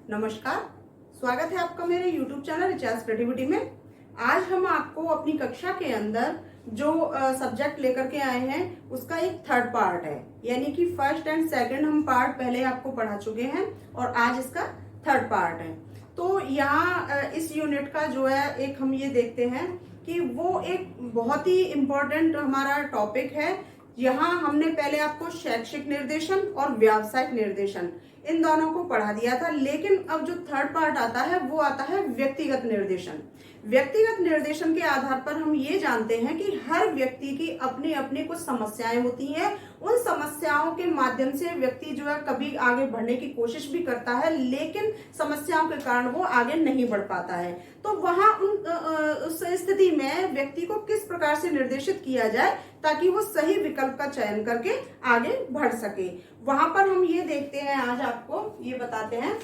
नमस्कार, स्वागत है आपका मेरे YouTube चैनल रिचार्ज क्रिएटिविटी में। आज हम आपको अपनी कक्षा के अंदर जो सब्जेक्ट लेकर के आए हैं उसका एक थर्ड पार्ट है, यानी कि फर्स्ट एंड सेकंड हम पार्ट पहले आपको पढ़ा चुके हैं और आज इसका थर्ड पार्ट है। तो यहाँ इस यूनिट का जो है एक हम ये देखते हैं कि वो एक बहुत ही इम्पोर्टेंट हमारा टॉपिक है। यहाँ हमने पहले आपको शैक्षिक निर्देशन और व्यावसायिक निर्देशन इन दोनों को पढ़ा दिया था, लेकिन अब जो थर्ड पार्ट आता है वो आता है व्यक्तिगत निर्देशन। व्यक्तिगत निर्देशन के आधार पर हम ये जानते हैं कि हर व्यक्ति की अपनी अपनी कुछ समस्याएं होती हैं। उन समस्याओं के माध्यम से व्यक्ति जो है कभी आगे बढ़ने की कोशिश भी करता है, लेकिन समस्याओं के कारण वो आगे नहीं बढ़ पाता है। तो वहां उस स्थिति में व्यक्ति को किस प्रकार से निर्देशित किया जाए ताकि वो सही विकल्प का चयन करके आगे बढ़ सके, वहां पर हम ये देखते हैं। आज आपको ये बताते हैं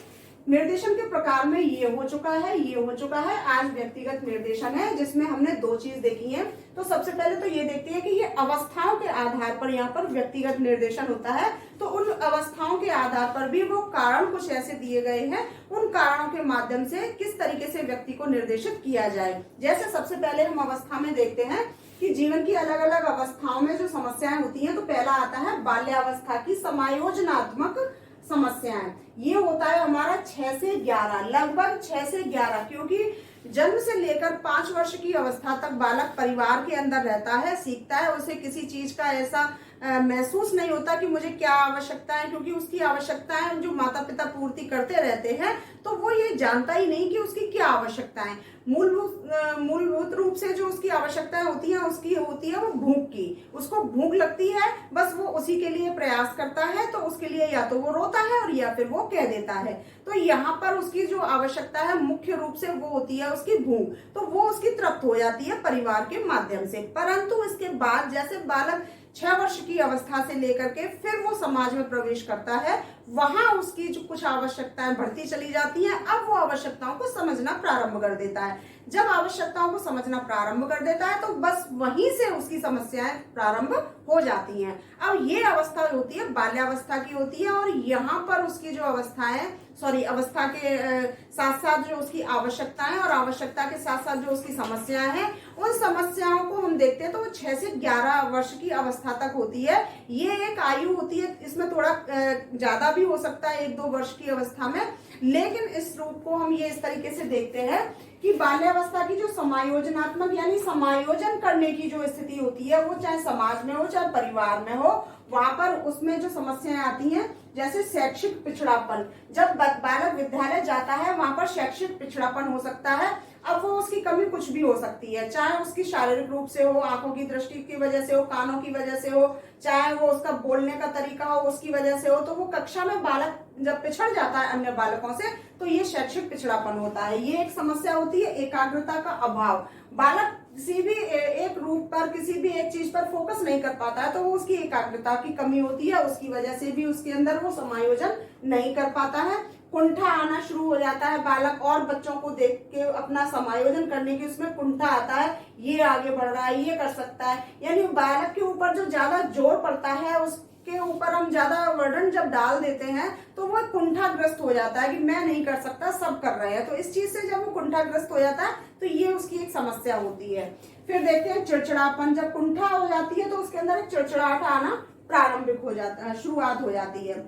निर्देशन के प्रकार में ये हो चुका है, ये हो चुका है। आज व्यक्तिगत निर्देशन है जिसमें हमने दो चीज देखी है। तो सबसे पहले तो ये देखते हैं कि ये अवस्थाओं के आधार पर यहाँ पर व्यक्तिगत निर्देशन होता है। तो उन अवस्थाओं के आधार पर भी वो कारण कुछ ऐसे दिए गए हैं, उन कारणों के माध्यम से किस तरीके से व्यक्ति को निर्देशित किया जाए। जैसे सबसे पहले हम अवस्था में देखते हैं कि जीवन की अलग अलग अवस्थाओं में जो समस्याएं होती हैं। तो पहला आता है बाल्यावस्था की समायोजनात्मक समस्याएं। ये होता है हमारा 6 से 11, लगभग 6 से 11, क्योंकि जन्म से लेकर 5 वर्ष की अवस्था तक बालक परिवार के अंदर रहता है, सीखता है। उसे किसी चीज का ऐसा महसूस नहीं होता कि मुझे क्या आवश्यकता है, क्योंकि उसकी आवश्यकताएं जो माता पिता पूर्ति करते रहते हैं, तो वो ये जानता ही नहीं कि उसकी क्या आवश्यकताएं। मूलभूत रूप से जो उसकी आवश्यकताएं होती है, उसकी होती है वो भूख की। उसको भूख लगती है, बस वो उसी के लिए प्रयास करता है। तो उसके लिए या तो वो रोता है और या फिर वो कह देता है। तो यहाँ पर उसकी जो आवश्यकता है मुख्य रूप से वो होती है उसकी भूख। तो वो उसकी तृप्त हो जाती है परिवार के माध्यम से। परंतु इसके बाद जैसे बालक 6 वर्ष की अवस्था से लेकर के फिर वो समाज में प्रवेश करता है, वहां उसकी जो कुछ आवश्यकताएं बढ़ती चली जाती हैं। अब वो आवश्यकताओं को समझना प्रारंभ कर देता है। जब आवश्यकताओं को समझना प्रारंभ कर देता है तो बस वहीं से उसकी समस्याएं प्रारंभ हो जाती हैं। अब ये अवस्था होती है बाल्यावस्था की होती है, और यहाँ पर उसकी जो अवस्था के साथ साथ जो उसकी आवश्यकताएं और आवश्यकता के साथ साथ जो उसकी समस्याएं हैं, उन समस्याओं को हम देखते हैं तो वो 6 से 11 वर्ष की अवस्था तक होती है। ये एक आयु होती है, इसमें थोड़ा ज्यादा भी हो सकता है 1-2 वर्ष की अवस्था में, लेकिन इस रूप को हम ये इस तरीके से देखते हैं कि बाल्यावस्था की जो समायोजनात्मक यानी समायोजन करने की जो स्थिति होती है, वो चाहे समाज में हो चाहे परिवार में हो, वहां पर उसमें जो समस्याएं आती हैं, जैसे शैक्षिक पिछड़ापन। जब बालक विद्यालय जाता है वहां पर शैक्षिक पिछड़ापन हो सकता है। अब वो उसकी कमी कुछ भी हो सकती है, चाहे उसकी शारीरिक रूप से हो, आंखों की दृष्टि की वजह से हो, कानों की वजह से हो, चाहे वो उसका बोलने का तरीका हो उसकी वजह से हो। तो वो कक्षा में बालक जब पिछड़ जाता है अन्य बालकों से, तो ये शैक्षिक पिछड़ापन होता है। ये एक समस्या होती है। एकाग्रता का अभाव, बालक किसी भी एक रूप पर किसी भी एक चीज पर फोकस नहीं कर पाता है, तो वो उसकी एकाग्रता की कमी होती है। उसकी वजह से भी उसके अंदर वो समायोजन नहीं कर पाता है। कुंठा आना शुरू हो जाता है, बालक और बच्चों को देख के अपना समायोजन करने की उसमें कुंठा आता है। ये आगे बढ़ रहा है, ये कर सकता है, यानी बालक के ऊपर जो ज्यादा जोर पड़ता है, उसके ऊपर हम ज्यादा वर्डन जब डाल देते हैं तो वो कुंठाग्रस्त हो जाता है कि मैं नहीं कर सकता, सब कर रहे हैं। तो इस चीज से जब वो कुंठाग्रस्त हो जाता है तो ये उसकी एक समस्या होती है। फिर देखते हैं चिड़चिड़ापन। जब कुंठा हो जाती है तो उसके अंदर एक चिड़चिड़ाहट आना प्रारंभिक हो जाता है, शुरुआत हो जाती है।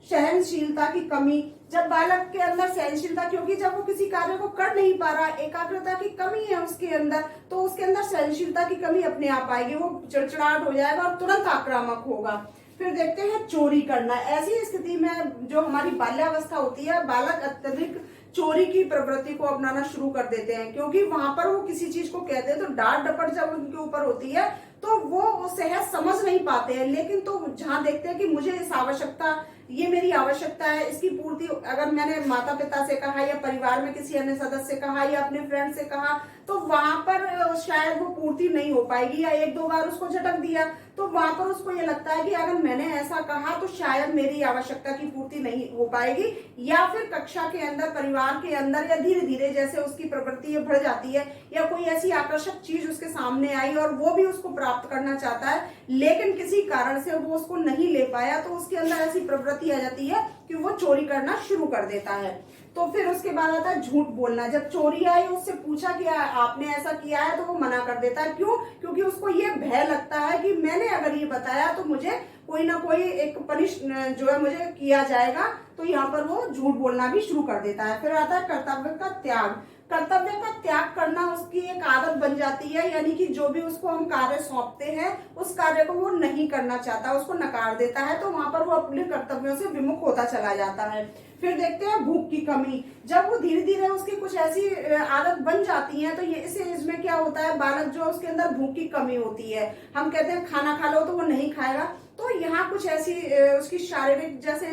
सहनशीलता की कमी, जब बालक के अंदर सहनशीलता, क्योंकि जब वो किसी कार्य को कर नहीं पा रहा, एकाग्रता की कमी है उसके अंदर, तो उसके अंदर सहनशीलता की कमी अपने आप आएगी। वो चिड़चिड़ाहट हो जाएगा और तुरंत आक्रामक होगा। फिर देखते हैं चोरी करना। ऐसी स्थिति में जो हमारी बाल्यावस्था होती है, बालक अत्यधिक चोरी की प्रवृत्ति को अपनाना शुरू कर देते हैं, क्योंकि वहां पर वो किसी चीज को कहते हैं तो डांट डपट जब उनके ऊपर होती है तो वो सहज समझ नहीं पाते हैं। लेकिन तो जहां देखते हैं कि मुझे इस आवश्यकता, ये मेरी आवश्यकता है, इसकी पूर्ति अगर मैंने माता पिता से कहा या परिवार में किसी अन्य सदस्य से कहा या अपने फ्रेंड से कहा, तो वहां पर शायद वो पूर्ति नहीं हो पाएगी, या 1-2 बार उसको झटक दिया तो वहां पर उसको ये लगता है कि अगर मैंने ऐसा कहा तो शायद मेरी आवश्यकता की पूर्ति नहीं हो पाएगी, या फिर कक्षा के अंदर परिवार के अंदर या धीरे धीरे जैसे उसकी प्रवृत्ति बढ़ जाती है, या कोई ऐसी आकर्षक चीज उसके सामने आई और वो भी उसको प्राप्त करना चाहता है लेकिन किसी कारण से वो उसको नहीं ले पाया, तो उसके अंदर ऐसी प्रवृत्ति आ जाती है कि वो चोरी करना शुरू कर देता है। तो फिर उसके बाद आता है झूठ बोलना। जब चोरी आई, उससे पूछा कि आपने ऐसा किया है, तो वो मना कर देता है। क्यों? क्योंकि उसको ये भय लगता है कि मैंने अगर ये बताया तो मुझे कोई ना कोई एक पनिश जो है मुझे किया जाएगा, तो यहाँ पर वो झूठ बोलना भी शुरू कर देता है। फिर आता है कर्तव्य का त्याग। कर्तव्य का त्याग करना उसकी एक आदत बन जाती है, यानी कि जो भी उसको हम कार्य सौंपते हैं उस कार्य को वो नहीं करना चाहता, उसको नकार देता है, तो वहां पर वो अपने कर्तव्यों से विमुख होता चला जाता है। फिर देखते हैं भूख की कमी। जब वो धीरे धीरे उसकी कुछ ऐसी आदत बन जाती है, तो ये इस एज में क्या होता है, बालक जो उसके अंदर भूख की कमी होती है। हम कहते हैं खाना खा लो, तो वो नहीं खाएगा। तो यहाँ कुछ ऐसी उसकी शारीरिक जैसे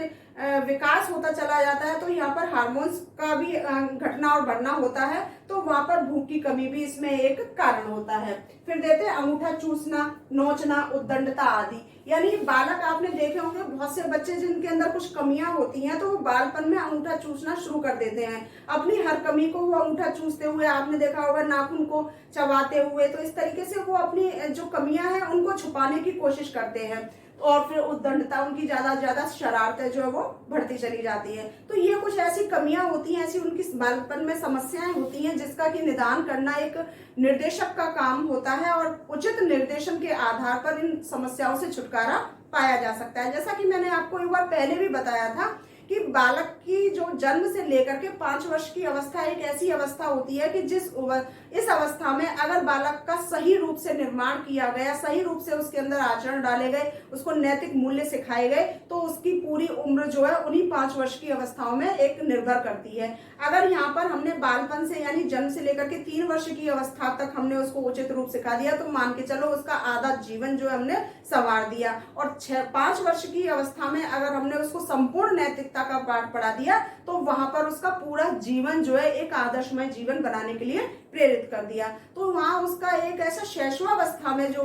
विकास होता चला जाता है, तो यहाँ पर हार्मोन्स का भी घटना और बढ़ना होता है, तो वहां पर भूख की कमी भी इसमें एक कारण होता है। फिर देते हैं अंगूठा चूसना, नोचना, उद्दंडता आदि। यानी बालक आपने देखे होंगे बहुत से बच्चे जिनके अंदर कुछ कमियां होती हैं, तो वो बालपन में अंगूठा चूसना शुरू कर देते हैं। अपनी हर कमी को वो अंगूठा चूसते हुए, आपने देखा होगा नाखून को चबाते हुए, तो इस तरीके से वो अपनी जो कमियां हैं उनको छुपाने की कोशिश करते हैं। और फिर उद्दंडता, उनकी ज्यादा शरारतें जो है वो बढ़ती चली जाती है। तो ये कुछ ऐसी कमियां होती हैं, ऐसी उनकी बालपन में समस्याएं होती हैं, जिसका कि निदान करना एक निर्देशक का काम होता है, और उचित निर्देशन के आधार पर इन समस्याओं से छुटकारा पाया जा सकता है। जैसा कि मैंने आपको एक बार पहले भी बताया था कि बालक की जो जन्म से लेकर के 5 वर्ष की अवस्था एक ऐसी अवस्था होती है कि इस अवस्था में अगर बालक का सही रूप से निर्माण किया गया, सही रूप से उसके अंदर आचरण डाले गए, उसको नैतिक मूल्य सिखाए गए, तो उसकी पूरी उम्र जो है उन्हीं 5 वर्ष की अवस्थाओं में एक निर्भर करती है। अगर यहाँ पर हमने बालपन से यानी जन्म से लेकर के 3 वर्ष की अवस्था तक हमने उसको उचित रूप सिखा दिया, तो मान के चलो उसका आधा जीवन जो है हमने संवार दिया। और 5 वर्ष की अवस्था में अगर हमने उसको संपूर्ण नैतिकता का पाठ पढ़ा दिया, तो वहां पर उसका पूरा जीवन जो है एक आदर्शमय जीवन बनाने के लिए प्रेरित कर दिया। तो वहां उसका एक ऐसा शैशवावस्था में जो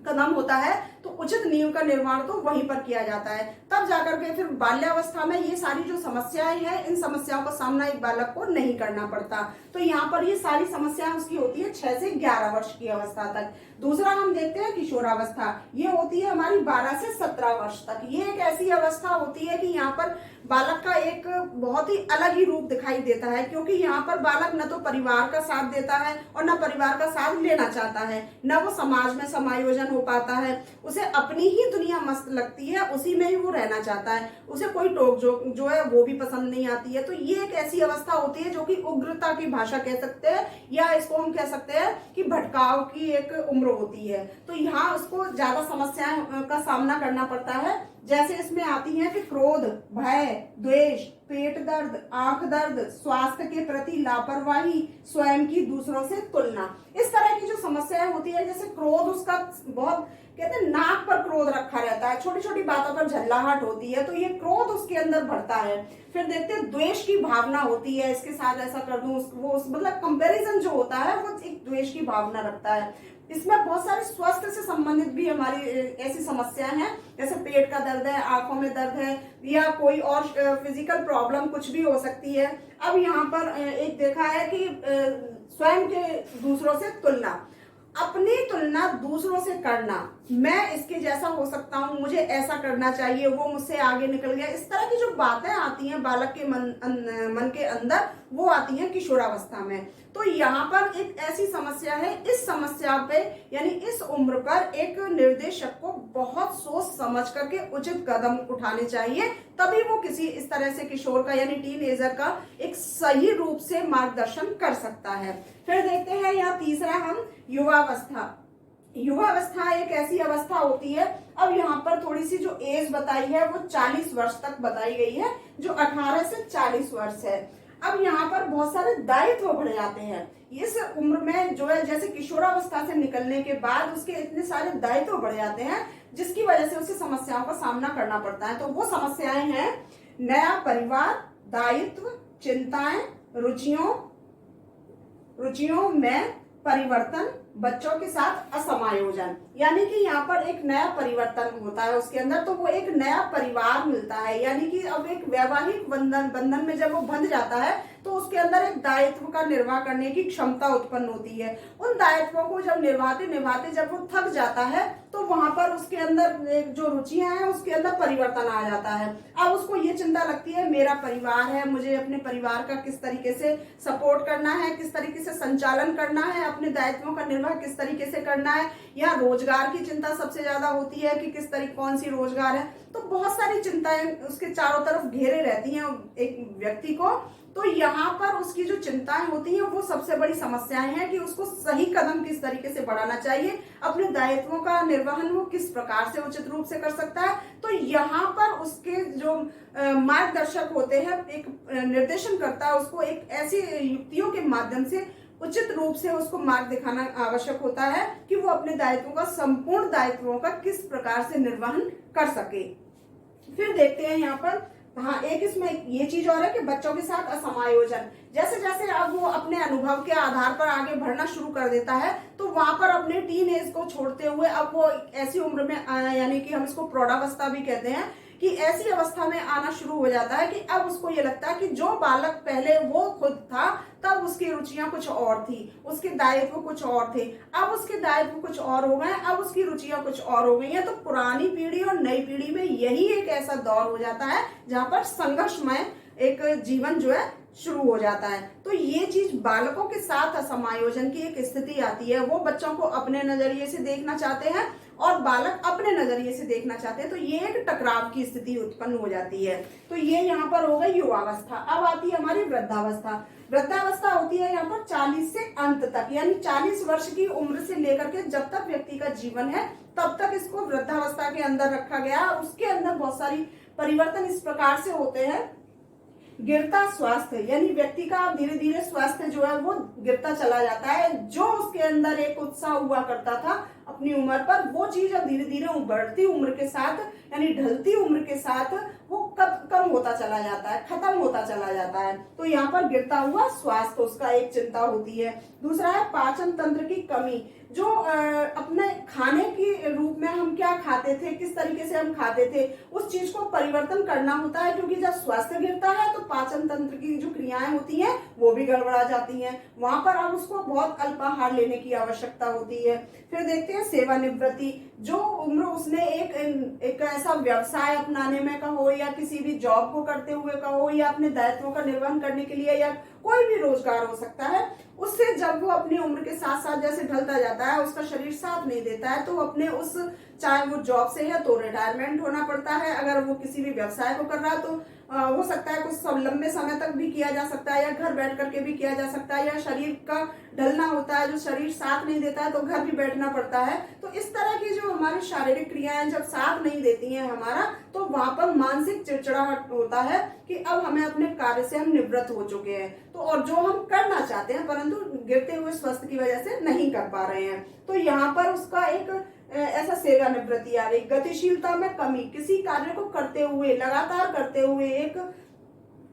कदम होता है, तो उचित नींव का निर्माण तो वहीं पर किया जाता है। तब जाकर के फिर बाल्यावस्था में ये सारी जो समस्याएं हैं, इन समस्याओं का सामना एक बालक को नहीं करना पड़ता। तो यहाँ पर ये सारी समस्याएं उसकी होती है 6 से 11 वर्ष की अवस्था तक। दूसरा हम देखते हैं किशोरावस्था। ये होती है हमारी 12 से 17 वर्ष तक। ये एक ऐसी अवस्था होती है कि यहाँ पर बालक का एक बहुत ही अलग ही रूप दिखाई देता है, क्योंकि यहाँ पर बालक न तो परिवार का साथ देता है और न परिवार का साथ लेना चाहता है, न वो समाज में समायोजन हो पाता है। उसे अपनी ही दुनिया मस्त लगती है, उसी में ही वो रहना चाहता है। उसे कोई टोक जो है वो भी पसंद नहीं आती है। तो ये एक ऐसी अवस्था होती है जो कि उग्रता की भाषा कह सकते हैं, या इसको हम कह सकते हैं कि भटकाव की एक उम्र होती है। तो यहाँ उसको ज्यादा समस्याओं का सामना करना पड़ता है। जैसे इसमें आती है कि क्रोध, भय, द्वेष, पेट दर्द, आंख दर्द, स्वास्थ्य के प्रति लापरवाही, स्वयं की दूसरों से तुलना। इस तरह की जो समस्याएं होती है, जैसे क्रोध, उसका बहुत कहते हैं नाक पर क्रोध रखा रहता है, छोटी छोटी बातों पर झल्लाहट होती है, तो ये क्रोध उसके अंदर बढ़ता है। फिर देखते हैं द्वेष की भावना होती है, इसके साथ ऐसा कर दूं, वो मतलब कंपैरिजन जो होता है वो एक द्वेष की भावना रखता है। इसमें बहुत सारे स्वास्थ्य से संबंधित भी हमारी ऐसी समस्याएं हैं, जैसे पेट का दर्द है, आंखों में दर्द है, या कोई और फिजिकल प्रॉब्लम कुछ भी हो सकती है। अब यहाँ पर एक देखा है कि स्वयं के दूसरों से तुलना, अपनी तुलना दूसरों से करना, मैं इसके जैसा हो सकता हूँ, मुझे ऐसा करना चाहिए, वो मुझसे आगे निकल गया, इस तरह की जो बातें आती हैं बालक के मन के अंदर, वो आती हैं किशोरावस्था में। तो यहाँ पर एक ऐसी समस्या है, इस समस्या पे यानी इस उम्र पर एक निर्देशक को बहुत सोच समझ करके उचित कदम उठाने चाहिए, तभी वो किसी इस तरह से किशोर का यानी टीनएजर का एक सही रूप से मार्गदर्शन कर सकता है। फिर देखते हैं यहाँ तीसरा हम युवावस्था। युवावस्था एक ऐसी अवस्था होती है, अब यहाँ पर थोड़ी सी जो एज बताई है वो 40 वर्ष तक बताई गई है, जो 18 से 40 वर्ष है। अब यहाँ पर बहुत सारे दायित्व बढ़ जाते हैं इस उम्र में, जो है जैसे किशोरावस्था से निकलने के बाद उसके इतने सारे दायित्व बढ़ जाते हैं, जिसकी वजह से उसे समस्याओं का सामना करना पड़ता है। तो वो समस्याएं हैं नया परिवार, दायित्व, चिंताएं, रुचियों में परिवर्तन, बच्चों के साथ असमायोजन, यानी कि यहाँ पर एक नया परिवर्तन होता है उसके अंदर, तो वो एक नया परिवार मिलता है, यानी कि अब एक वैवाहिक बंधन में जब वो बंध जाता है तो उसके अंदर एक दायित्व का निर्वाह करने की क्षमता उत्पन्न होती है। उन दायित्वों को जब निभाते निभाते जब वो थक जाता है तो वहां पर उसके अंदर एक जो रुचियां हैं उसके अंदर परिवर्तन आ जाता है। अब उसको ये चिंता लगती है मेरा परिवार है, मुझे अपने परिवार का किस तरीके से सपोर्ट करना है, किस तरीके से संचालन करना है, अपने दायित्वों का निर्वाह किस तरीके से करना है, या रोजगार की चिंता सबसे ज्यादा होती है कि किस तरीके कौन सी रोजगार है। तो बहुत सारी चिंताएं उसके चारों तरफ घेरे रहती हैं एक व्यक्ति को। तो यहाँ पर उसकी जो चिंताएं होती हैं वो सबसे बड़ी समस्याएं हैं कि उसको सही कदम किस तरीके से बढ़ाना चाहिए, अपने दायित्वों का निर्वहन वो किस प्रकार से उचित रूप से कर सकता है। तो यहाँ पर उसके जो मार्गदर्शक होते हैं, एक निर्देशन करता है उसको एक ऐसी युक्तियों के माध्यम से उचित रूप से उसको मार्ग दिखाना आवश्यक होता है कि वो अपने दायित्वों का संपूर्ण दायित्वों का किस प्रकार से निर्वहन कर सके। फिर देखते हैं यहाँ पर, हाँ एक इसमें ये चीज और है कि बच्चों के साथ असमायोजन, जैसे जैसे अब वो अपने अनुभव के आधार पर आगे बढ़ना शुरू कर देता है तो वहां पर अपने टीन एज को छोड़ते हुए अब वो ऐसी उम्र में यानी कि हम इसको प्रौढ़ावस्था भी कहते हैं, कि ऐसी अवस्था में आना शुरू हो जाता है कि अब उसको ये लगता है कि जो बालक पहले वो खुद था तब उसकी रुचियां कुछ और थी, उसके दायित्व कुछ और थे, अब उसके दायित्व कुछ और हो गए, अब उसकी रुचियां कुछ और हो गई हैं। तो पुरानी पीढ़ी और नई पीढ़ी में यही एक ऐसा दौर हो जाता है जहां पर संघर्षमय एक जीवन जो है शुरू हो जाता है। तो ये चीज बालकों के साथ असमायोजन की एक स्थिति आती है, वो बच्चों को अपने नजरिए से देखना चाहते हैं और बालक अपने नजरिए से देखना चाहते हैं, तो ये एक टकराव की स्थिति उत्पन्न हो जाती है। तो ये यहाँ पर हो गई युवावस्था। अब आती है हमारी वृद्धावस्था। वृद्धावस्था होती है यहाँ पर 40 से अंत तक, यानी 40 वर्ष की उम्र से लेकर के जब तक व्यक्ति का जीवन है तब तक इसको वृद्धावस्था के अंदर रखा गया। उसके अंदर बहुत सारी परिवर्तन इस प्रकार से होते हैं, गिरता स्वास्थ्य, यानी व्यक्ति का धीरे धीरे स्वास्थ्य जो है वो गिरता चला जाता है। जो उसके अंदर एक उत्साह हुआ करता था अपनी उम्र पर, वो चीज अब धीरे धीरे बढ़ती उम्र के साथ यानी ढलती उम्र के साथ वो कम होता चला जाता है, खत्म होता चला जाता है। तो यहाँ पर गिरता हुआ स्वास्थ्य उसका एक चिंता होती है। दूसरा है पाचन तंत्र की कमी, जो अपने खाने के रूप में हम क्या खाते थे, किस तरीके से हम खाते थे, उस चीज को परिवर्तन करना होता है, क्योंकि जब स्वास्थ्य गिरता है तो पाचन तंत्र की जो क्रियाएं होती हैं वो भी गड़बड़ा जाती हैं। वहां पर अब उसको बहुत अल्पाहार लेने की आवश्यकता होती है। फिर देखते हैं सेवानिवृत्ति, जो उम्र उसने एक ऐसा व्यवसाय अपनाने में कहो या किसी भी जॉब को करते हुए कहो या अपने दायित्वों का निर्वहन करने के लिए या कोई भी रोजगार हो सकता है, उससे जब वो अपनी उम्र के साथ साथ जैसे ढलता जाता है, उसका शरीर साथ नहीं देता है, तो अपने उस चाहे वो जॉब से है तो रिटायरमेंट होना पड़ता है। अगर वो किसी भी व्यवसाय को कर रहा है तो हो सकता है कुछ लंबे समय तक भी किया जा सकता है या घर बैठ करके भी किया जा सकता है, या शरीर का ढलना होता है, जो शरीर साथ नहीं देता है तो घर भी बैठना पड़ता है। तो इस तरह की जो हमारी शारीरिक क्रियाएं जब साथ नहीं देती हैं हमारा, तो वहां पर मानसिक चिड़चिड़ाहट होता है कि अब हमें अपने कार्य से हम निवृत्त हो चुके हैं, तो और जो हम करना चाहते हैं परंतु गिरते हुए स्वास्थ्य की वजह से नहीं कर पा रहे हैं, तो यहाँ पर उसका एक ऐसा सेवानिवृत्ति आ गई। गतिशीलता में कमी, किसी कार्य को करते हुए लगातार करते हुए एक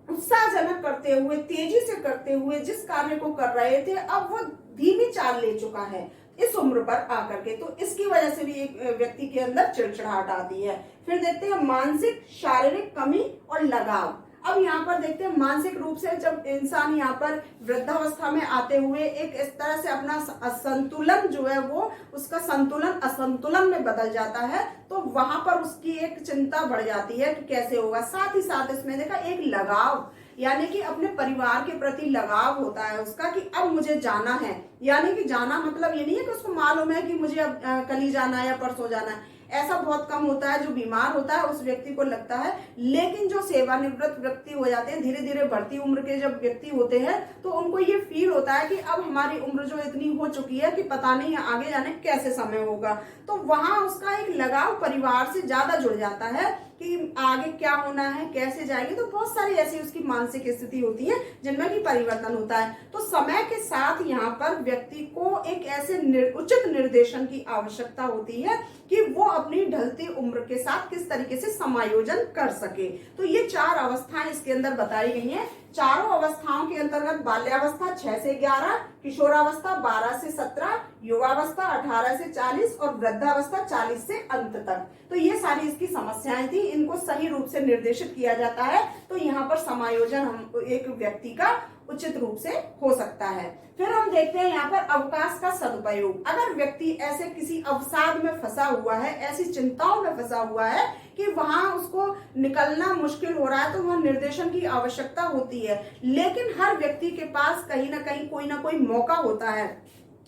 उत्साहजनक करते हुए तेजी से करते हुए जिस कार्य को कर रहे थे अब वो धीमी चाल ले चुका है इस उम्र पर आकर के, तो इसकी वजह से भी एक व्यक्ति के अंदर चिड़चिड़ाहट आती है। फिर देखते हैं मानसिक शारीरिक कमी और लगाव। अब यहाँ पर देखते हैं मानसिक रूप से जब इंसान यहाँ पर वृद्धावस्था में आते हुए एक इस तरह से अपना असंतुलन जो है वो उसका संतुलन असंतुलन में बदल जाता है, तो वहां पर उसकी एक चिंता बढ़ जाती है कि कैसे होगा। साथ ही साथ इसमें देखा एक लगाव, यानी कि अपने परिवार के प्रति लगाव होता है उसका कि अब मुझे जाना है, यानी कि जाना मतलब ये नहीं है कि उसको मालूम है कि मुझे अब कल ही जाना है या परसों जाना है, ऐसा बहुत कम होता है। जो बीमार होता है उस व्यक्ति को लगता है, लेकिन जो सेवानिवृत्त व्यक्ति हो जाते हैं, धीरे धीरे बढ़ती उम्र के जब व्यक्ति होते हैं तो उनको ये फील होता है कि अब हमारी उम्र जो इतनी हो चुकी है कि पता नहीं आगे जाने कैसे समय होगा, तो वहां उसका एक लगाव परिवार से ज्यादा जुड़ जाता है कि आगे क्या होना है, कैसे जाएंगे। तो बहुत सारी ऐसी उसकी मानसिक स्थिति होती है जिनमें कि परिवर्तन होता है। तो समय के साथ यहाँ पर व्यक्ति को एक ऐसे उचित निर्देशन की आवश्यकता होती है कि वो अपनी ढलती उम्र के साथ किस तरीके से समायोजन कर सके। तो ये 4 अवस्थाएं इसके अंदर बताई गई हैं। चारों अवस्थाओं के अंतर्गत बाल्यावस्था 6 से 11, किशोरावस्था 12 से 17, युवावस्था 18 से 40 और वृद्धावस्था 40 से अंत तक। तो ये सारी इसकी समस्याएं थी, इनको सही रूप से निर्देशित किया जाता है तो यहाँ पर समायोजन हम एक व्यक्ति का उचित रूप से हो सकता है। फिर हम देखते हैं यहाँ पर अवकाश का सदुपयोग। अगर व्यक्ति ऐसे किसी अवसाद में फंसा हुआ है, ऐसी चिंताओं में फंसा हुआ है कि वहां उसको निकलना मुश्किल हो रहा है, तो वहां निर्देशन की आवश्यकता होती है। लेकिन हर व्यक्ति के पास कहीं ना कोई मौका होता है,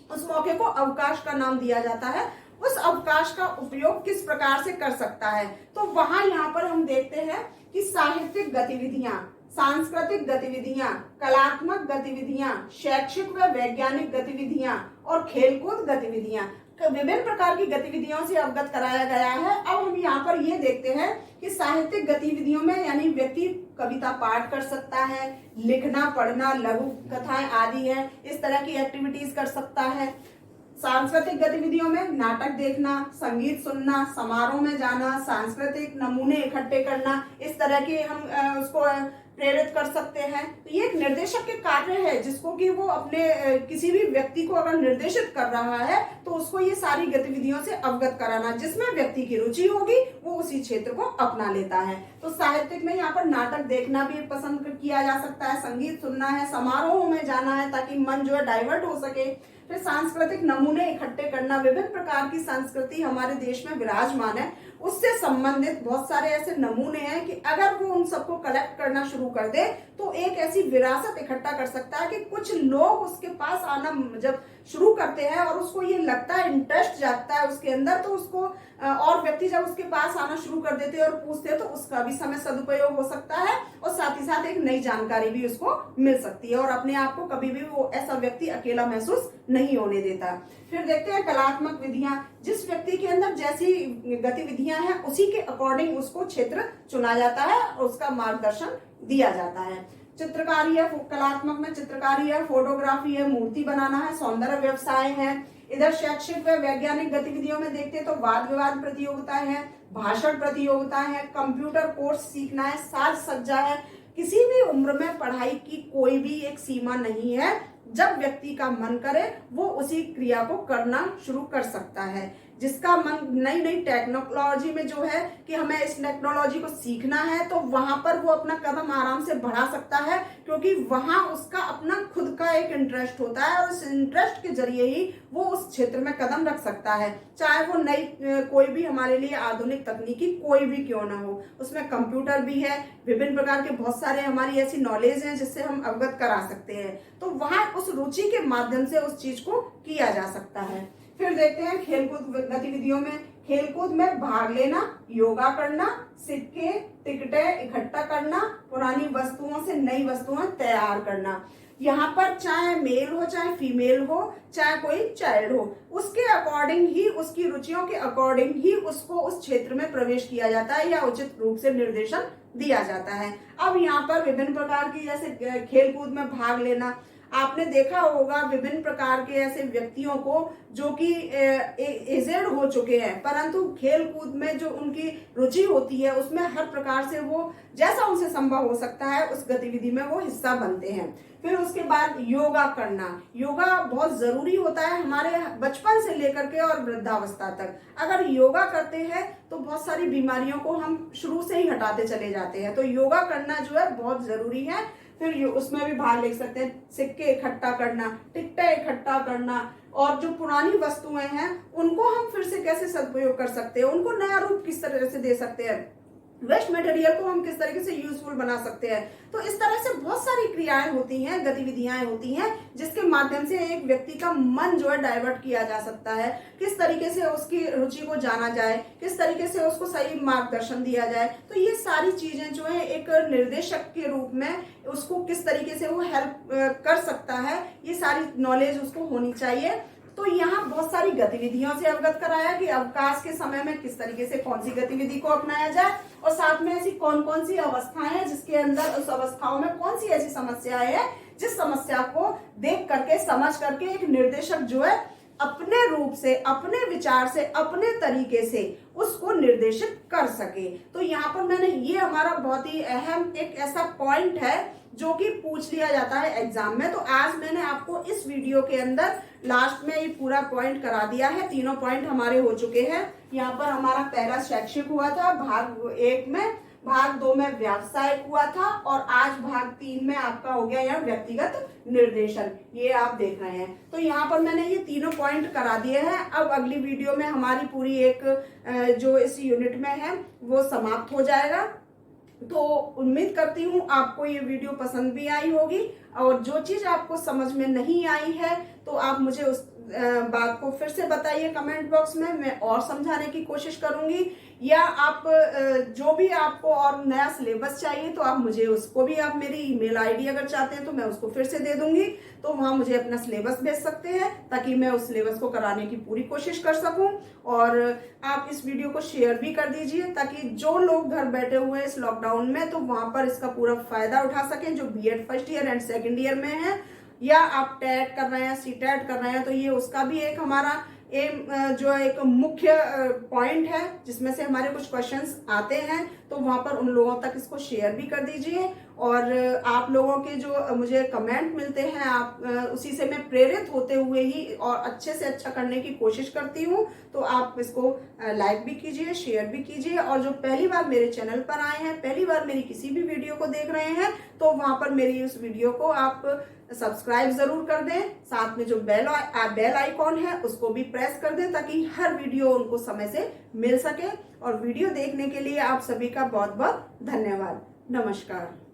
उस मौके को अवकाश का नाम दिया जाता है। उस अवकाश का उपयोग किस प्रकार से कर सकता है, तो वहां यहाँ पर हम देखते हैं कि साहित्यिक गतिविधियां, सांस्कृतिक गतिविधियां, कलात्मक गतिविधियां, शैक्षिक व वैज्ञानिक गतिविधियां और खेलकूद गतिविधियां, विभिन्न प्रकार की गतिविधियों से अवगत कराया गया है। अब हम यहाँ पर ये देखते हैं कि साहित्यिक गतिविधियों में यानी व्यक्ति कविता पाठ कर सकता है, लिखना पढ़ना, लघु कथाएं आदि है, इस तरह की एक्टिविटीज कर सकता है। सांस्कृतिक गतिविधियों में नाटक देखना, संगीत सुनना, समारोह में जाना, सांस्कृतिक नमूने इकट्ठे करना, इस तरह के हम उसको प्रेरित कर सकते हैं। तो ये एक निर्देशक के कार्य है जिसको कि वो अपने किसी भी व्यक्ति को अगर निर्देशित कर रहा है तो उसको ये सारी गतिविधियों से अवगत कराना, जिसमें व्यक्ति की रुचि होगी वो उसी क्षेत्र को अपना लेता है। तो साहित्यिक में यहाँ पर नाटक देखना भी पसंद किया जा सकता है, संगीत सुनना है, समारोह में जाना है ताकि मन जो है डाइवर्ट हो सके। फिर सांस्कृतिक नमूने इकट्ठे करना, विभिन्न प्रकार की संस्कृति हमारे देश में विराजमान है, उससे संबंधित बहुत सारे ऐसे नमूने हैं कि अगर वो उन सबको कलेक्ट करना शुरू कर दे तो एक ऐसी विरासत इकट्ठा कर सकता है कि कुछ लोग उसके पास आना जब शुरू करते हैं और उसको ये लगता है, इंटरेस्ट जागता है उसके अंदर, तो उसको और व्यक्ति जब उसके पास आना शुरू कर देते हैं और पूछते हैं तो उसका भी समय सदुपयोग हो सकता है और साथ ही साथ एक नई जानकारी भी उसको मिल सकती है और अपने आप को कभी भी वो ऐसा व्यक्ति अकेला महसूस नहीं होने देता। फिर देखते हैं कलात्मक विधियां, जिस व्यक्ति के अंदर जैसी गतिविधियां हैं उसी के अकॉर्डिंग उसको क्षेत्र चुना जाता है और उसका मार्गदर्शन दिया जाता है। चित्रकारी है, कलात्मक में चित्रकारी है, फोटोग्राफी है, मूर्ति बनाना है, सौंदर्य व्यवसाय है। इधर शैक्षिक व वैज्ञानिक गतिविधियों में देखते हैं तो वाद विवाद प्रतियोगिताएं हैं, भाषण प्रतियोगिताएं हैं, कंप्यूटर कोर्स सीखना है, साज सज्जा है। किसी भी उम्र में पढ़ाई की कोई भी एक सीमा नहीं है, जब व्यक्ति का मन करे वो उसी क्रिया को करना शुरू कर सकता है। जिसका मन नई नई टेक्नोलॉजी में जो है कि हमें इस टेक्नोलॉजी को सीखना है तो वहां पर वो अपना कदम आराम से बढ़ा सकता है, क्योंकि वहां उसका अपना खुद का एक इंटरेस्ट होता है और उस इंटरेस्ट के जरिए ही वो उस क्षेत्र में कदम रख सकता है। चाहे वो नई कोई भी हमारे लिए आधुनिक तकनीकी कोई भी क्यों ना हो, उसमें कंप्यूटर भी है, विभिन्न प्रकार के बहुत सारे हमारी ऐसी नॉलेज है जिससे हम अवगत करा सकते हैं। तो वहां उस रुचि के माध्यम से उस चीज को किया जा सकता है। फिर देखते हैं खेलकूद गतिविधियों में, खेलकूद में भाग लेना, योगा करना, सिक्के टिकटें इकट्ठा करना, पुरानी वस्तुओं से नई वस्तुएं तैयार करना। यहाँ पर चाहे मेल हो चाहे फीमेल हो चाहे कोई चाइल्ड हो, उसके अकॉर्डिंग ही, उसकी रुचियों के अकॉर्डिंग ही उसको उस क्षेत्र में प्रवेश किया जाता है या उचित रूप से निर्देशन दिया जाता है। अब यहाँ पर विभिन्न प्रकार की जैसे खेलकूद में भाग लेना, आपने देखा होगा विभिन्न प्रकार के ऐसे व्यक्तियों को जो कि एजेड हो चुके हैं, परंतु खेल कूद में जो उनकी रुचि होती है उसमें हर प्रकार से वो जैसा उनसे संभव हो सकता है उस गतिविधि में वो हिस्सा बनते हैं। फिर उसके बाद योगा करना, योगा बहुत जरूरी होता है हमारे बचपन से लेकर के और वृद्धावस्था तक। अगर योगा करते हैं तो बहुत सारी बीमारियों को हम शुरू से ही हटाते चले जाते हैं, तो योगा करना जो है बहुत जरूरी है। फिर उसमें भी भाग ले सकते हैं, सिक्के इकट्ठा करना, टिकटें इकट्ठा करना, और जो पुरानी वस्तुएं हैं उनको हम फिर से कैसे सदुपयोग कर सकते हैं, उनको नया रूप किस तरह से दे सकते हैं, वेस्ट मटेरियल को हम किस तरीके से यूजफुल बना सकते हैं। तो इस तरह से बहुत सारी क्रियाएं होती हैं, गतिविधियां होती हैं जिसके माध्यम से एक व्यक्ति का मन जो है डाइवर्ट किया जा सकता है, किस तरीके से उसकी रुचि को जाना जाए, किस तरीके से उसको सही मार्गदर्शन दिया जाए। तो ये सारी चीजें जो है एक निर्देशक के रूप में उसको किस तरीके से वो हेल्प कर सकता है, ये सारी नॉलेज उसको होनी चाहिए। तो यहाँ बहुत सारी गतिविधियों से अवगत कराया कि अवकाश के समय में किस तरीके से कौन सी गतिविधि को अपनाया जाए, और साथ में ऐसी कौन कौन सी अवस्थाएं हैं जिसके अंदर उस अवस्थाओं में कौन सी ऐसी समस्याएं हैं जिस समस्या को देख करके समझ करके एक निर्देशक जो है अपने रूप से, अपने विचार से, अपने तरीके से उसको निर्देशित कर सके। तो यहाँ पर मैंने ये हमारा बहुत ही अहम एक ऐसा पॉइंट है जो कि पूछ लिया जाता है एग्जाम में। तो आज मैंने आपको इस वीडियो के अंदर लास्ट में ये पूरा पॉइंट करा दिया है। तीनों पॉइंट हमारे हो चुके हैं। यहाँ पर हमारा पहला शैक्षिक हुआ था भाग 1 में, भाग 2 में व्यावसायिक हुआ था और आज भाग 3 में आपका हो गया यहाँ व्यक्तिगत निर्देशन। ये आप देख रहे हैं। तो यहाँ पर मैंने ये तीनों पॉइंट करा दिए हैं। अब अगली वीडियो में हमारी पूरी एक जो इस यूनिट में है वो समाप्त हो जाएगा। तो उम्मीद करती हूँ आपको ये वीडियो पसंद भी आई होगी और जो चीज आपको समझ में नहीं आई है तो आप मुझे उस बात को फिर से बताइए कमेंट बॉक्स में, मैं और समझाने की कोशिश करूंगी। या आप जो भी आपको और नया सिलेबस चाहिए तो आप मुझे उसको भी, आप मेरी ईमेल आईडी अगर चाहते हैं तो मैं उसको फिर से दे दूंगी। तो वहां मुझे अपना सिलेबस भेज सकते हैं ताकि मैं उस सिलेबस को कराने की पूरी कोशिश कर सकूं। और आप इस वीडियो को शेयर भी कर दीजिए ताकि जो लोग घर बैठे हुए इस लॉकडाउन में तो वहां पर इसका पूरा फायदा उठा सकें, जो BEd first year and second year में है या आप टेट कर रहे हैं, सीटेट कर रहे हैं। तो ये उसका भी एक हमारा जो एक मुख्य पॉइंट है जिसमें से हमारे कुछ क्वेश्चंस आते हैं। तो वहां पर उन लोगों तक इसको शेयर भी कर दीजिए। और आप लोगों के जो मुझे कमेंट मिलते हैं आप उसी से मैं प्रेरित होते हुए ही और अच्छे से अच्छा करने की कोशिश करती हूँ। तो आप इसको लाइक भी कीजिए, शेयर भी कीजिए। और जो पहली बार मेरे चैनल पर आए हैं, पहली बार मेरी किसी भी वीडियो को देख रहे हैं तो वहां पर मेरी उस वीडियो को आप सब्सक्राइब जरूर कर दें। साथ में जो बेल आइकॉन है उसको भी प्रेस कर दें ताकि हर वीडियो उनको समय से मिल सके। और वीडियो देखने के लिए आप सभी का बहुत बहुत धन्यवाद। नमस्कार।